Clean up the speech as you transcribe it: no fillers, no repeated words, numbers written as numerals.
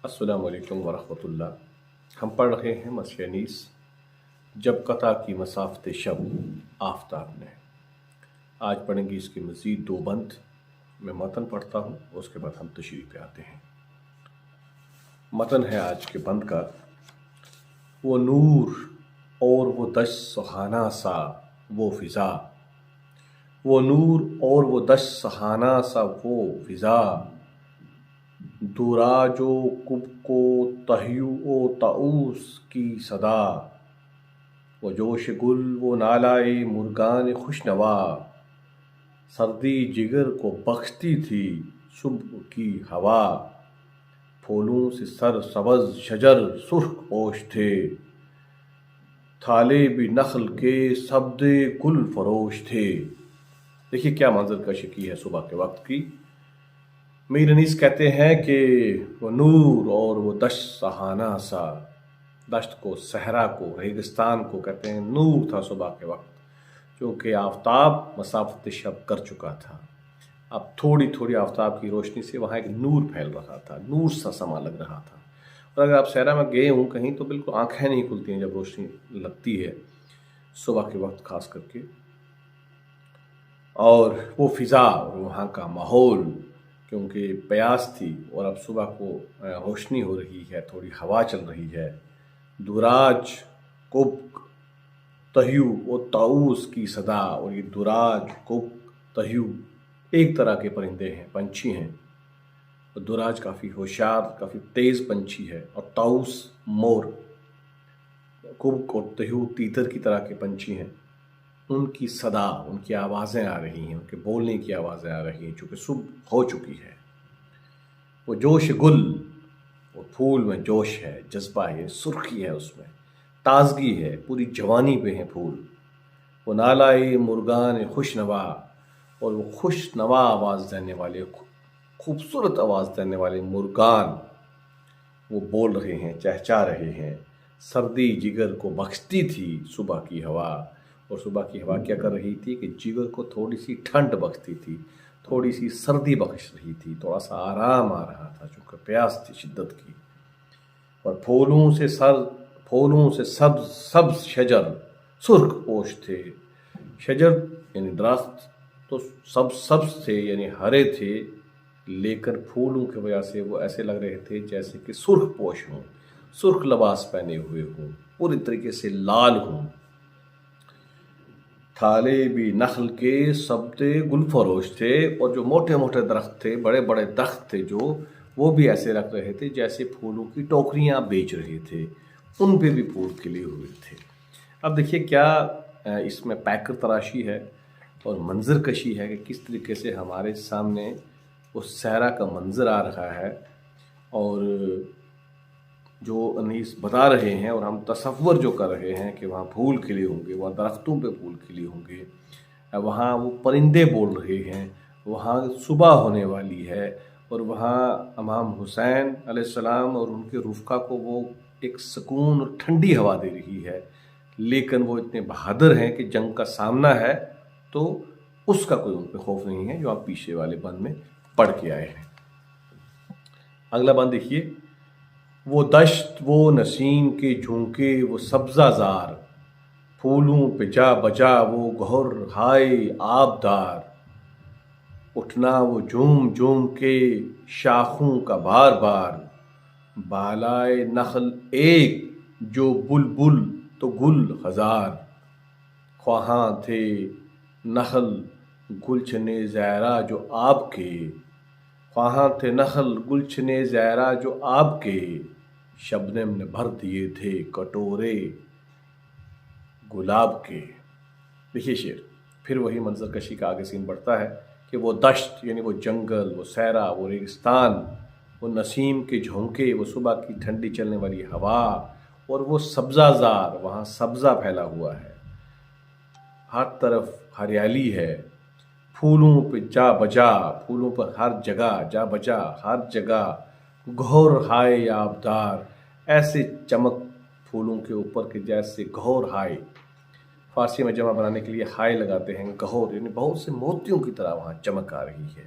السلام علیکم ورحمۃ اللہ۔ ہم پڑھ رہے ہیں مسیح جب قطع کی مسافت شب آفتاب نے۔ آج پڑھیں گے اس کے مزید دو بند۔ میں متن پڑھتا ہوں، اس کے بعد ہم تشریح پہ آتے ہیں۔ متن ہے آج کے بند کا: وہ نور اور وہ دش سہانا سا وہ فضا، وہ نور اور وہ دش سہانا سا وہ فضا، دراج و کب و تہیو و طاؤس کی صدا، وہ جوش گل وہ نالائے مرغان خوش نوا، سردی جگر کو بخشتی تھی صبح کی ہوا، پھولوں سے سر سبز شجر سرخ پوش تھے، تھالے بھی نخل کے سبدے گل فروش تھے۔ دیکھیے کیا منظر کشی کی ہے صبح کے وقت کی۔ میر انیس کہتے ہیں کہ وہ نور اور وہ دشت سہانا سا، دشت کو، صحرا کو، ریگستان کو کہتے ہیں نور تھا صبح کے وقت، چونکہ آفتاب مسافت شب کر چکا تھا۔ اب تھوڑی تھوڑی آفتاب کی روشنی سے وہاں ایک نور پھیل رہا تھا، نور سا سما لگ رہا تھا۔ اور اگر آپ صحرا میں گئے ہوں کہیں تو بالکل آنکھیں نہیں کھلتی ہیں جب روشنی لگتی ہے صبح کے وقت خاص کر کے۔ اور وہ فضا اور وہاں کا ماحول، کیونکہ پیاس تھی اور اب صبح کو روشنی ہو رہی ہے، تھوڑی ہوا چل رہی ہے۔ دراج کب تہیو و طاؤس کی صدا، اور یہ دراج کب تہیو ایک طرح کے پرندے ہیں، پنچھی ہیں۔ دراج کافی ہوشیار، کافی تیز پنچھی ہے، اور طاؤس مور، کب اور تہیو تیتر کی طرح کے پنچھی ہیں۔ ان کی صدا، ان کی آوازیں آ رہی ہیں، ان کے بولنے کی آوازیں آ رہی ہیں، چونکہ صبح ہو چکی ہے۔ وہ جوش گل، وہ پھول میں جوش ہے، جذبہ ہے، سرخی ہے، اس میں تازگی ہے، پوری جوانی پہ ہیں پھول۔ وہ نالائے مرغان خوش نوا، اور وہ خوش نوا آواز دینے والے، خوبصورت آواز دینے والے مرغان وہ بول رہے ہیں، چہچا رہے ہیں۔ سردی جگر کو بخشتی تھی صبح کی ہوا، اور صبح کی ہوا کیا کر رہی تھی کہ جگر کو تھوڑی سی ٹھنڈ بخشتی تھی، تھوڑی سی سردی بخش رہی تھی، تھوڑا سا آرام آ رہا تھا چونکہ پیاس تھی شدت کی۔ اور پھولوں سے سبز شجر سرخ پوش تھے۔ شجر یعنی درخت تو سبز تھے، یعنی ہرے تھے، لیکن پھولوں کی وجہ سے وہ ایسے لگ رہے تھے جیسے کہ سرخ پوش ہوں، سرخ لباس پہنے ہوئے ہوں، پوری طریقے سے لال ہوں۔ تھالے بھی نخل کے سبدے گل فروش تھے، اور جو موٹے موٹے درخت تھے، بڑے بڑے درخت تھے جو، وہ بھی ایسے لگ رہے تھے جیسے پھولوں کی ٹوکریاں بیچ رہے تھے، ان پہ بھی پھول کھلے ہوئے تھے۔ اب دیکھیے کیا اس میں پیکر تراشی ہے اور منظر کشی ہے کہ کس طریقے سے ہمارے سامنے اس صحرا کا منظر آ رہا ہے، اور جو انیس بتا رہے ہیں اور ہم تصور جو کر رہے ہیں کہ وہاں پھول کھلے ہوں گے، وہاں درختوں پہ پھول کھلے ہوں گے، وہاں وہ پرندے بول رہے ہیں، وہاں صبح ہونے والی ہے، اور وہاں امام حسین علیہ السلام اور ان کے رفقا کو وہ ایک سکون اور ٹھنڈی ہوا دے رہی ہے، لیکن وہ اتنے بہادر ہیں کہ جنگ کا سامنا ہے تو اس کا کوئی ان پہ خوف نہیں ہے، جو آپ پیچھے والے بند میں پڑھ کے آئے ہیں۔ اگلا بند دیکھیے: وہ دشت وہ نسیم کے جھونکے وہ سبزہ زار، پھولوں پہ جا بجا وہ گہر ہائے آبدار، اٹھنا وہ جھوم جھوم کے شاخوں کا بار بار، بالائے نخل ایک جو بلبل تو گل ہزار، خواہاں تھے نخل گلچنے زیرہ جو آپ کے، خواہاں تھے نخل گلچنے زیرہ جو آپ کے، شبنم نے بھر دیے تھے کٹورے گلاب کے۔ دیکھیے شعر، پھر وہی منظر کشی کا آگے سین بڑھتا ہے کہ وہ دشت یعنی وہ جنگل، وہ صحرا، وہ ریگستان، وہ نسیم کے جھونکے، وہ صبح کی ٹھنڈی چلنے والی ہوا، اور وہ سبزہ زار، وہاں سبزہ پھیلا ہوا ہے، ہر طرف ہریالی ہے، پھولوں پہ جا بجا، پھولوں پر ہر جگہ جا بجا، ہر جگہ گہر ہائے آبدار، ایسے چمک پھولوں کے اوپر کہ جیسے گہر ہائے، فارسی میں جمع بنانے کے لیے ہائے لگاتے ہیں، گہر یعنی بہت سے موتیوں کی طرح وہاں چمک آ رہی ہے۔